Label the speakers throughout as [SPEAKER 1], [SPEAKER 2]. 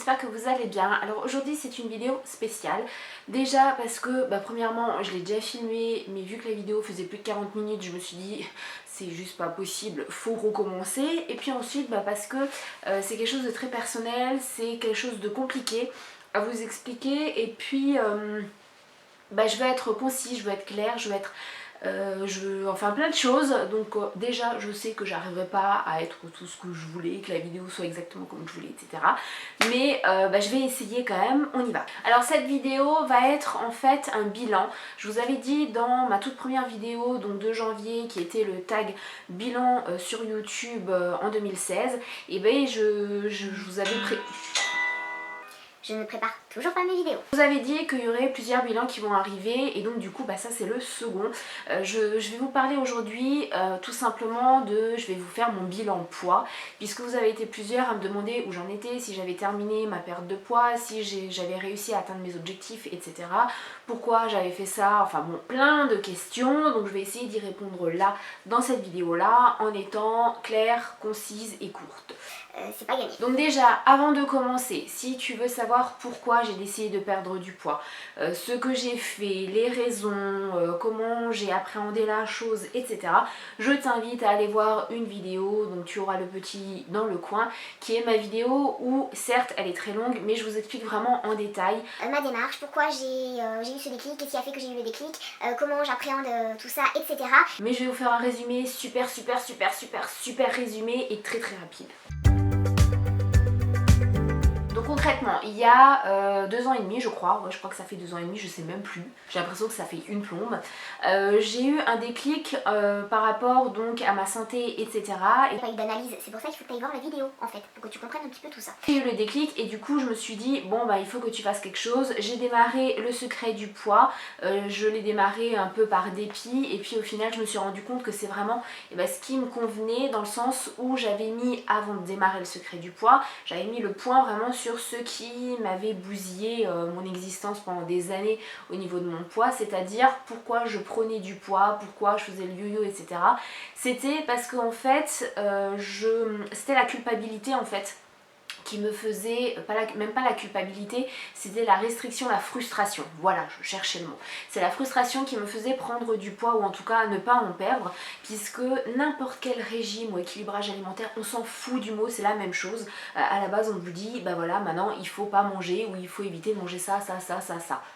[SPEAKER 1] j'espère que vous allez bien. Alors aujourd'hui c'est une vidéo spéciale. Déjà parce que premièrement je l'ai déjà filmé, mais vu que la vidéo faisait plus de 40 minutes, je me suis dit c'est juste pas possible, faut recommencer. Et puis ensuite parce que c'est quelque chose de très personnel, c'est quelque chose de compliqué à vous expliquer. Et puis je veux être concis, je veux être claire, je veux être... enfin plein de choses, donc déjà je sais que j'arriverai pas à être tout ce que je voulais, que la vidéo soit exactement comme je voulais, etc. Mais je vais essayer quand même, on y va. Alors cette vidéo va être en fait un bilan. Je vous avais dit dans ma toute première vidéo, donc de janvier, qui était le tag bilan sur YouTube en 2016, et je vous avais
[SPEAKER 2] Je ne prépare toujours pas mes vidéos.
[SPEAKER 1] Je vous avais dit qu'il y aurait plusieurs bilans qui vont arriver et donc du coup ça c'est le second. Je vais vous parler aujourd'hui tout simplement je vais vous faire mon bilan poids, puisque vous avez été plusieurs à me demander où j'en étais, si j'avais terminé ma perte de poids, si j'avais réussi à atteindre mes objectifs, etc. Pourquoi j'avais fait ça, enfin bon, plein de questions. Donc je vais essayer d'y répondre là, dans cette vidéo là, en étant claire, concise et courte.
[SPEAKER 2] C'est pas gagné.
[SPEAKER 1] Donc déjà, avant de commencer, si tu veux savoir pourquoi j'ai décidé de perdre du poids, ce que j'ai fait, les raisons, comment j'ai appréhendé la chose, etc. Je t'invite à aller voir une vidéo, donc tu auras le petit dans le coin, qui est ma vidéo où certes elle est très longue, mais je vous explique vraiment en détail
[SPEAKER 2] ma démarche, pourquoi j'ai eu ce déclic, qu'est-ce qui a fait que j'ai eu le déclic, comment j'appréhende tout ça, etc.
[SPEAKER 1] Mais je vais vous faire un résumé super résumé et très rapide. Donc concrètement, il y a 2 ans et demi je crois, je crois que ça fait 2 ans et demi, je sais même plus, j'ai l'impression que ça fait une plombe. J'ai eu un déclic par rapport donc à ma santé, etc.
[SPEAKER 2] Il n'y a pas eu d'analyse, c'est pour ça qu'il faut que tu ailles voir la vidéo en fait, pour que tu comprennes un petit peu tout ça.
[SPEAKER 1] J'ai eu le déclic et du coup je me suis dit bon il faut que tu fasses quelque chose. J'ai démarré le secret du poids, je l'ai démarré un peu par dépit et puis au final je me suis rendu compte que c'est vraiment ce qui me convenait, dans le sens où j'avais mis, avant de démarrer le secret du poids, j'avais mis le point vraiment sur ce qui m'avait bousillé mon existence pendant des années au niveau de mon poids, c'est-à-dire pourquoi je prenais du poids, pourquoi je faisais le yo-yo, etc. C'était parce qu'en fait c'était la culpabilité en fait qui me faisait, même pas la culpabilité, c'était la restriction, la frustration. Voilà, je cherchais le mot. C'est la frustration qui me faisait prendre du poids, ou en tout cas ne pas en perdre, puisque n'importe quel régime ou équilibrage alimentaire, on s'en fout du mot, c'est la même chose. À la base, on vous dit, voilà, maintenant il faut pas manger, ou il faut éviter de manger ça.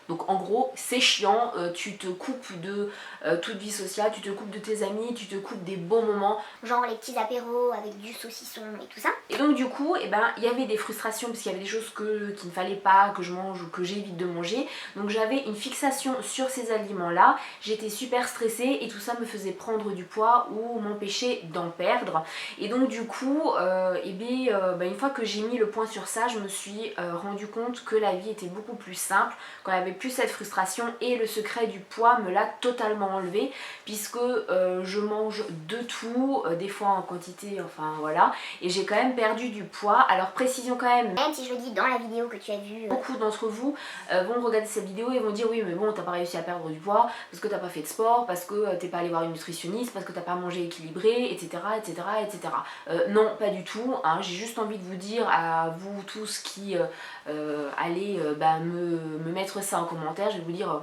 [SPEAKER 1] Donc en gros, c'est chiant, tu te coupes de toute vie sociale, tu te coupes de tes amis, tu te coupes des bons moments.
[SPEAKER 2] Genre les petits apéros avec du saucisson et tout ça.
[SPEAKER 1] Et donc du coup, il y avait des frustrations parce qu'il y avait des choses qu'il ne fallait pas que je mange ou que j'évite de manger. Donc j'avais une fixation sur ces aliments-là, j'étais super stressée et tout ça me faisait prendre du poids ou m'empêcher d'en perdre. Et donc du coup, une fois que j'ai mis le point sur ça, je me suis rendu compte que la vie était beaucoup plus simple, qu'on avait plus cette frustration, et le secret du poids me l'a totalement enlevé, puisque je mange de tout, des fois en quantité, enfin voilà, et j'ai quand même perdu du poids. Alors précision quand même
[SPEAKER 2] si je le dis dans la vidéo que tu as vue,
[SPEAKER 1] beaucoup d'entre vous vont regarder cette vidéo et vont dire oui mais bon t'as pas réussi à perdre du poids parce que t'as pas fait de sport, parce que t'es pas allé voir une nutritionniste, parce que t'as pas mangé équilibré, etc. Non, pas du tout, hein. J'ai juste envie de vous dire à vous tous qui allez me mettre ça en commentaire, je vais vous dire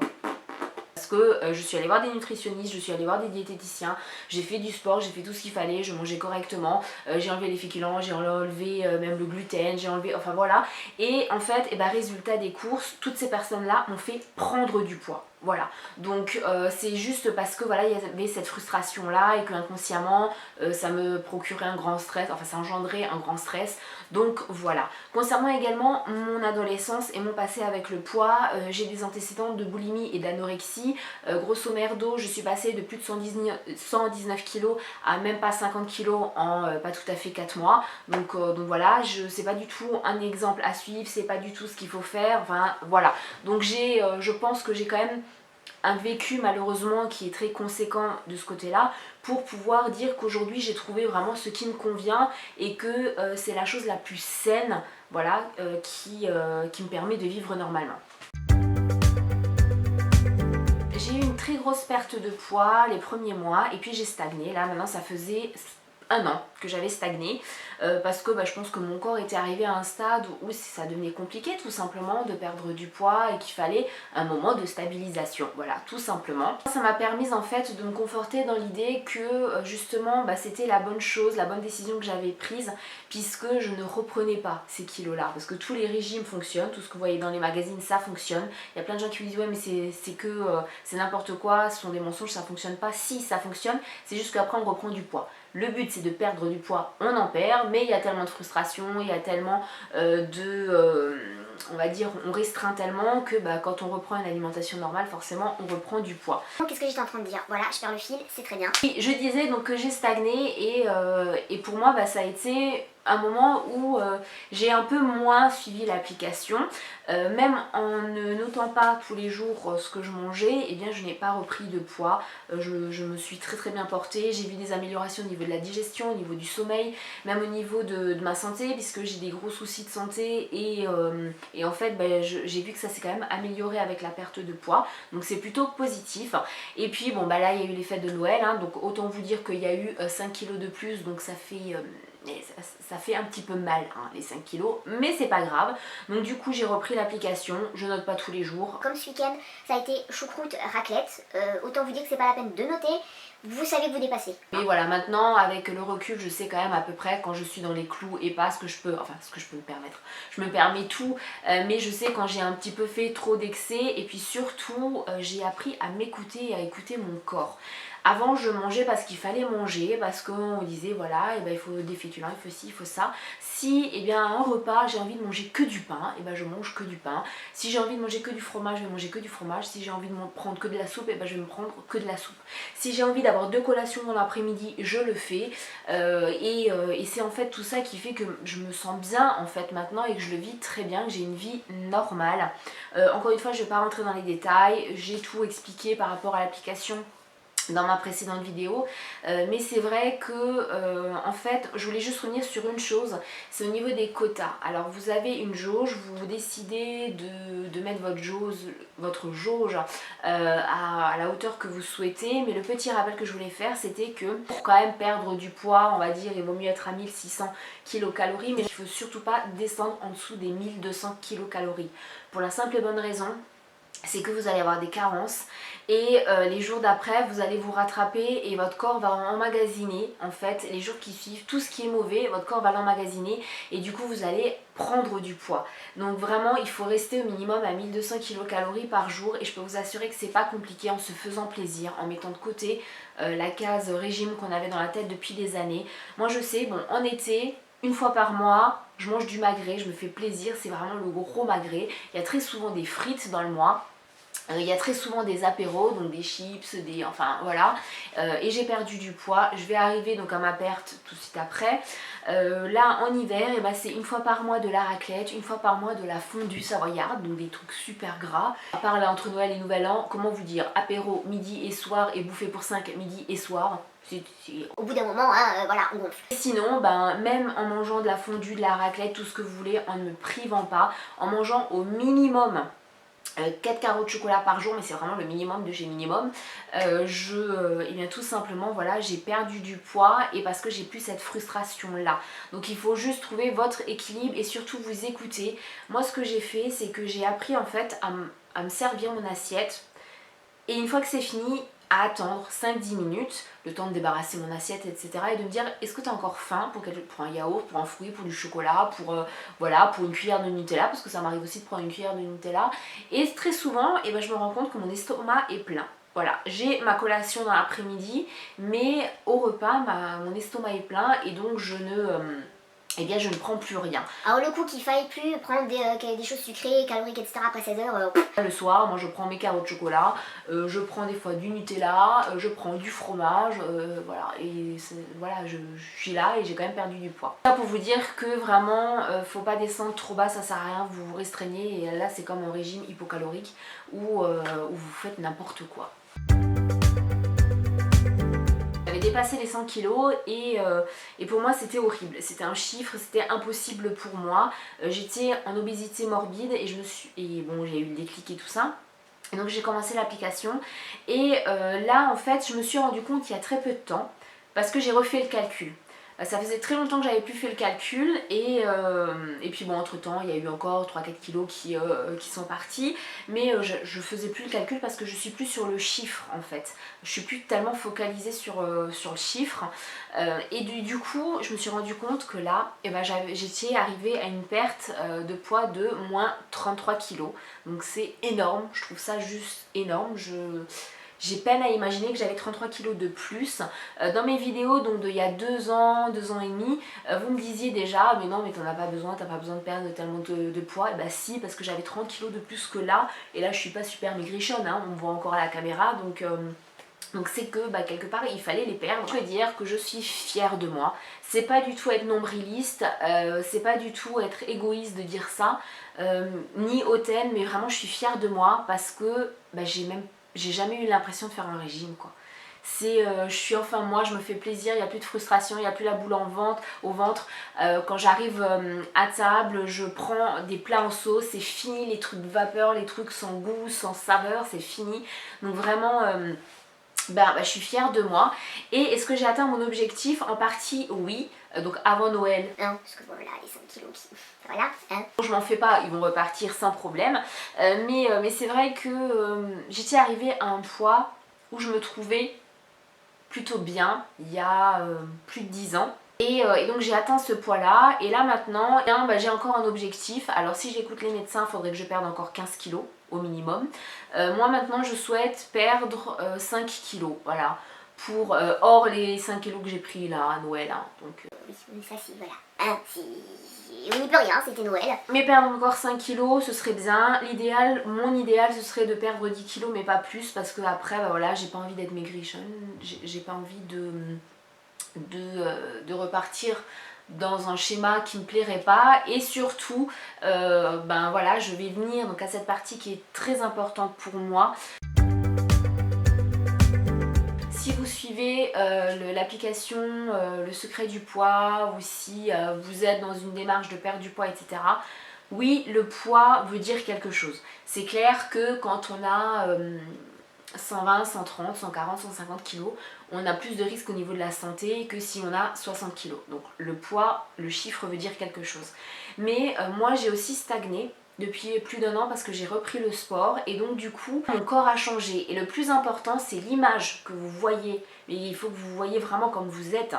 [SPEAKER 1] parce que je suis allée voir des nutritionnistes, je suis allée voir des diététiciens, j'ai fait du sport, j'ai fait tout ce qu'il fallait, je mangeais correctement, j'ai enlevé les féculents, j'ai enlevé même le gluten, j'ai enlevé, enfin voilà. Et en fait, résultat des courses, toutes ces personnes-là m'ont fait prendre du poids. Voilà, donc c'est juste parce que voilà, il y avait cette frustration là et que inconsciemment ça me procurait un grand stress, enfin ça engendrait un grand stress. Donc voilà. Concernant également mon adolescence et mon passé avec le poids, j'ai des antécédents de boulimie et d'anorexie. Grosso merdo, je suis passée de plus de 119 kg à même pas 50 kg en pas tout à fait 4 mois. Donc voilà, c'est pas du tout un exemple à suivre, c'est pas du tout ce qu'il faut faire, enfin voilà. Donc je pense que j'ai quand même un vécu malheureusement qui est très conséquent de ce côté-là pour pouvoir dire qu'aujourd'hui j'ai trouvé vraiment ce qui me convient et que c'est la chose la plus saine, voilà, qui me permet de vivre normalement. J'ai eu une très grosse perte de poids les premiers mois et puis j'ai stagné. Là maintenant ça faisait 1 an que j'avais stagné parce que je pense que mon corps était arrivé à un stade où ça devenait compliqué tout simplement de perdre du poids et qu'il fallait un moment de stabilisation, voilà, tout simplement. Ça m'a permis en fait de me conforter dans l'idée que justement c'était la bonne chose, la bonne décision que j'avais prise, puisque je ne reprenais pas ces kilos là, parce que tous les régimes fonctionnent, tout ce que vous voyez dans les magazines ça fonctionne. Il y a plein de gens qui me disent ouais mais c'est n'importe quoi, ce sont des mensonges, ça fonctionne pas. Si, ça fonctionne, c'est juste qu'après on reprend du poids. Le but c'est de perdre du poids, on en perd, mais il y a tellement de frustration, il y a tellement on va dire, on restreint tellement que quand on reprend une alimentation normale, forcément on reprend du poids.
[SPEAKER 2] Qu'est-ce que j'étais en train de dire? Voilà, je perds le fil, c'est très bien.
[SPEAKER 1] Et je disais donc que j'ai stagné et pour moi ça a été un moment où j'ai un peu moins suivi l'application, même en ne notant pas tous les jours ce que je mangeais, eh bien je n'ai pas repris de poids, je me suis très bien portée, j'ai vu des améliorations au niveau de la digestion, au niveau du sommeil, même au niveau de ma santé, puisque j'ai des gros soucis de santé et en fait j'ai vu que ça s'est quand même amélioré avec la perte de poids, donc c'est plutôt positif. Et puis bon là il y a eu les fêtes de Noël, hein, donc autant vous dire qu'il y a eu 5 kilos de plus, donc ça fait un petit peu mal hein, les 5 kilos, mais c'est pas grave. Donc du coup j'ai repris l'application, je note pas tous les jours.
[SPEAKER 2] Comme ce week-end ça a été choucroute raclette, autant vous dire que c'est pas la peine de noter, vous savez que vous dépassez.
[SPEAKER 1] Mais voilà, maintenant avec le recul je sais quand même à peu près quand je suis dans les clous et pas ce que je peux me permettre. Je me permets tout, mais je sais quand j'ai un petit peu fait trop d'excès, et puis surtout j'ai appris à m'écouter et à écouter mon corps. Avant je mangeais parce qu'il fallait manger, parce qu'on disait voilà il faut des féculents, il faut ci, il faut ça. Si à un repas j'ai envie de manger que du pain, je mange que du pain. Si j'ai envie de manger que du fromage, je vais manger que du fromage. Si j'ai envie de prendre que de la soupe, je vais me prendre que de la soupe. Si j'ai envie d'avoir 2 collations dans l'après-midi, je le fais. Et c'est en fait tout ça qui fait que je me sens bien en fait maintenant et que je le vis très bien, que j'ai une vie normale. Encore une fois, je ne vais pas rentrer dans les détails, j'ai tout expliqué par rapport à l'application dans ma précédente vidéo, mais c'est vrai que en fait je voulais juste revenir sur une chose, c'est au niveau des quotas. Alors vous avez une jauge, vous décidez de mettre votre jauge à la hauteur que vous souhaitez, mais le petit rappel que je voulais faire c'était que pour quand même perdre du poids, on va dire il vaut mieux être à 1600 kcal, mais il ne faut surtout pas descendre en dessous des 1200 kcal, pour la simple et bonne raison c'est que vous allez avoir des carences et les jours d'après vous allez vous rattraper et votre corps va emmagasiner en fait les jours qui suivent tout ce qui est mauvais, votre corps va l'emmagasiner et du coup vous allez prendre du poids. Donc vraiment il faut rester au minimum à 1200 kcal par jour et je peux vous assurer que c'est pas compliqué en se faisant plaisir, en mettant de côté la case régime qu'on avait dans la tête depuis des années. Moi je sais, bon en été, une fois par mois, je mange du magret, je me fais plaisir, c'est vraiment le gros magret. Il y a très souvent des frites dans le mois. Il y a très souvent des apéros, donc des chips, enfin voilà, et j'ai perdu du poids. Je vais arriver donc à ma perte tout de suite après. Là en hiver, c'est une fois par mois de la raclette, une fois par mois de la fondue savoyarde, donc des trucs super gras. À part là entre Noël et Nouvel An, comment vous dire, apéro midi et soir et bouffer pour 5 midi et soir.
[SPEAKER 2] Au bout d'un moment, hein, voilà, on gonfle.
[SPEAKER 1] Sinon, même en mangeant de la fondue, de la raclette, tout ce que vous voulez, en ne me privant pas, en mangeant au minimum 4 carreaux de chocolat par jour, mais c'est vraiment le minimum de chez minimum, tout simplement voilà, j'ai perdu du poids et parce que j'ai plus cette frustration là. Donc il faut juste trouver votre équilibre et surtout vous écouter. Moi ce que j'ai fait c'est que j'ai appris en fait à me servir mon assiette et une fois que c'est fini, à attendre 5-10 minutes, le temps de débarrasser mon assiette, etc. et de me dire est-ce que tu as encore faim pour un yaourt, pour un fruit, pour du chocolat, pour une cuillère de Nutella, parce que ça m'arrive aussi de prendre une cuillère de Nutella. Et très souvent, je me rends compte que mon estomac est plein. Voilà, j'ai ma collation dans l'après-midi, mais au repas, mon estomac est plein et donc je ne prends plus rien.
[SPEAKER 2] Alors le coup qu'il faille plus prendre des choses sucrées, caloriques, etc. après 16 heures...
[SPEAKER 1] Le soir, moi je prends mes carreaux de chocolat, je prends des fois du Nutella, je prends du fromage, voilà, et voilà, je suis là et j'ai quand même perdu du poids. Ça pour vous dire que vraiment, faut pas descendre trop bas, ça sert à rien, vous vous restreignez et là c'est comme un régime hypocalorique où vous faites n'importe quoi. J'avais dépassé les 100 kilos et pour moi c'était horrible, c'était un chiffre, c'était impossible pour moi. J'étais en obésité morbide et bon j'ai eu le déclic et tout ça. Et donc j'ai commencé l'application et là en fait je me suis rendu compte il y a très peu de temps parce que j'ai refait le calcul. Ça faisait très longtemps que j'avais plus fait le calcul et puis bon, entre temps il y a eu encore 3-4 kilos qui sont partis, mais je faisais plus le calcul parce que je suis plus sur le chiffre en fait. Je suis plus tellement focalisée sur le chiffre et du coup je me suis rendu compte que là j'étais arrivée à une perte de poids de moins 33 kilos, donc c'est énorme, je trouve ça juste énorme. J'ai peine à imaginer que j'avais 33 kilos de plus. Dans mes vidéos donc d'il y a 2 ans, 2 ans et demi, vous me disiez déjà mais non mais t'en as pas besoin, t'as pas besoin de perdre tellement de poids. Et bah si, parce que j'avais 30 kilos de plus que là, et là je suis pas super maigrichonne, hein, on me voit encore à la caméra, donc c'est que quelque part il fallait les perdre. Je veux dire que je suis fière de moi. C'est pas du tout être nombriliste, c'est pas du tout être égoïste de dire ça, ni hautaine, mais vraiment je suis fière de moi parce que j'ai jamais eu l'impression de faire un régime quoi. Je suis enfin moi, je me fais plaisir, il n'y a plus de frustration, il n'y a plus la boule au ventre. Quand j'arrive à table, je prends des plats en sauce, c'est fini les trucs de vapeur, les trucs sans goût, sans saveur, c'est fini. Donc vraiment... je suis fière de moi. Et est-ce que j'ai atteint mon objectif? En partie oui, donc avant Noël.
[SPEAKER 2] Non, parce que voilà, les 5 kilos qui... Voilà, hein.
[SPEAKER 1] Je m'en fais pas, ils vont repartir sans problème. Mais c'est vrai que j'étais arrivée à un poids où je me trouvais plutôt bien il y a plus de 10 ans. Et donc j'ai atteint ce poids là et là maintenant j'ai encore un objectif. Alors si j'écoute les médecins, il faudrait que je perde encore 15 kilos au minimum. Moi maintenant je souhaite perdre 5 kilos, voilà, pour hors les 5 kilos que j'ai pris là à Noël, hein, donc,
[SPEAKER 2] Oui, ça si, voilà. Hein, si... On n'y peut rien, c'était Noël.
[SPEAKER 1] mais perdre encore 5 kilos ce serait bien. L'idéal, mon idéal ce serait de perdre 10 kilos mais pas plus parce que après voilà, j'ai pas envie d'être maigrichonne, j'ai pas envie de repartir dans un schéma qui me plairait pas et surtout voilà, je vais venir donc à cette partie qui est très importante pour moi. Si vous suivez l'application Le Secret du Poids ou si vous êtes dans une démarche de perdre du poids, etc., oui, le poids veut dire quelque chose. C'est clair que quand on a 120, 130, 140, 150 kg, on a plus de risques au niveau de la santé que si on a 60 kg. Donc le poids, le chiffre veut dire quelque chose. Mais moi j'ai aussi stagné depuis plus d'1 an parce que j'ai repris le sport et donc du coup mon corps a changé. Et le plus important c'est l'image que vous voyez. Mais il faut que vous voyez vraiment comme vous êtes.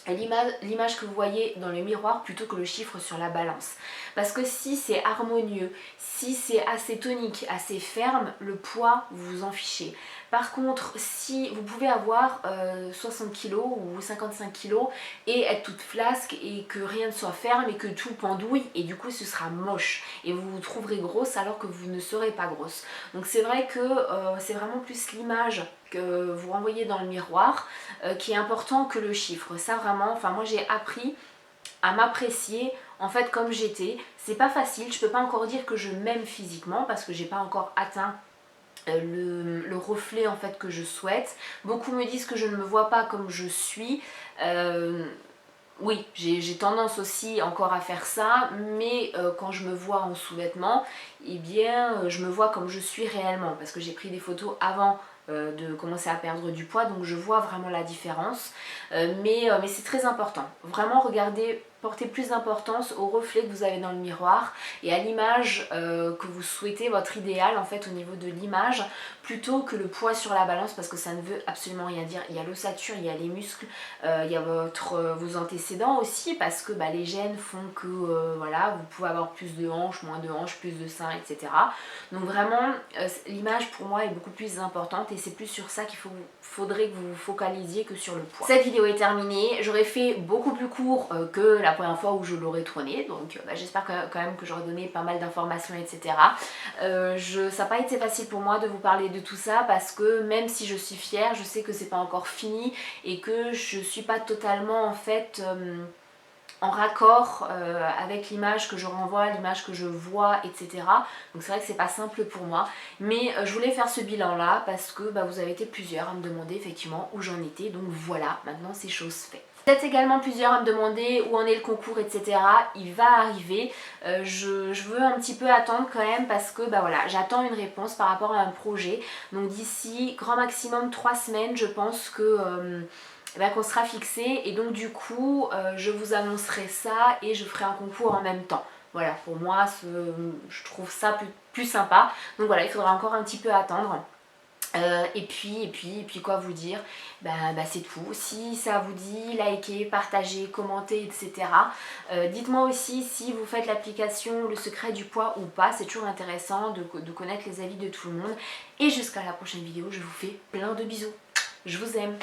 [SPEAKER 1] L'image que vous voyez dans le miroir plutôt que le chiffre sur la balance. Parce que si c'est harmonieux, si c'est assez tonique, assez ferme, le poids, vous vous en fichez. Par contre, si vous pouvez avoir 60 kg ou 55 kg et être toute flasque et que rien ne soit ferme et que tout pendouille et du coup ce sera moche et vous vous trouverez grosse alors que vous ne serez pas grosse. Donc c'est vrai que c'est vraiment plus l'image que vous renvoyez dans le miroir qui est important que le chiffre. Ça vraiment, enfin moi j'ai appris à m'apprécier en fait comme j'étais. C'est pas facile, je peux pas encore dire que je m'aime physiquement parce que j'ai pas encore atteint le reflet en fait que je souhaite. Beaucoup me disent que je ne me vois pas comme je suis. Oui, j'ai tendance aussi encore à faire ça, mais quand je me vois en sous-vêtements, eh bien je me vois comme je suis réellement parce que j'ai pris des photos avant de commencer à perdre du poids, donc je vois vraiment la différence. Mais c'est très important. Vraiment regardez, portez plus d'importance au reflet que vous avez dans le miroir et à l'image que vous souhaitez, votre idéal en fait au niveau de l'image, plutôt que le poids sur la balance parce que ça ne veut absolument rien dire. Il y a l'ossature, il y a les muscles, il y a vos antécédents aussi parce que les gènes font que voilà, vous pouvez avoir plus de hanches, moins de hanches, plus de seins, etc. Donc vraiment l'image pour moi est beaucoup plus importante et c'est plus sur ça qu'il faudrait que vous vous focalisiez que sur le poids. Cette vidéo est terminée, j'aurais fait beaucoup plus court que la première fois où je l'aurais tournée, donc j'espère quand même que j'aurais donné pas mal d'informations, etc. Ça n'a pas été facile pour moi de vous parler de tout ça parce que même si je suis fière, je sais que c'est pas encore fini et que je suis pas totalement en fait en raccord avec l'image que je renvoie, l'image que je vois, etc. Donc c'est vrai que c'est pas simple pour moi, mais je voulais faire ce bilan là parce que vous avez été plusieurs à me demander effectivement où j'en étais, donc voilà, maintenant c'est chose faite. Vous êtes également plusieurs à me demander où en est le concours, etc. Il va arriver. Je veux un petit peu attendre quand même parce que voilà, j'attends une réponse par rapport à un projet. Donc d'ici grand maximum 3 semaines, je pense que qu'on sera fixé, et donc du coup je vous annoncerai ça et je ferai un concours en même temps. Voilà, pour moi je trouve ça plus sympa. Donc voilà, il faudra encore un petit peu attendre. Et puis quoi vous dire, c'est tout. Si ça vous dit, likez, partagez, commentez, etc. Dites-moi aussi si vous faites l'application Le Secret du Poids ou pas, c'est toujours intéressant de connaître les avis de tout le monde. Et jusqu'à la prochaine vidéo, je vous fais plein de bisous. Je vous aime.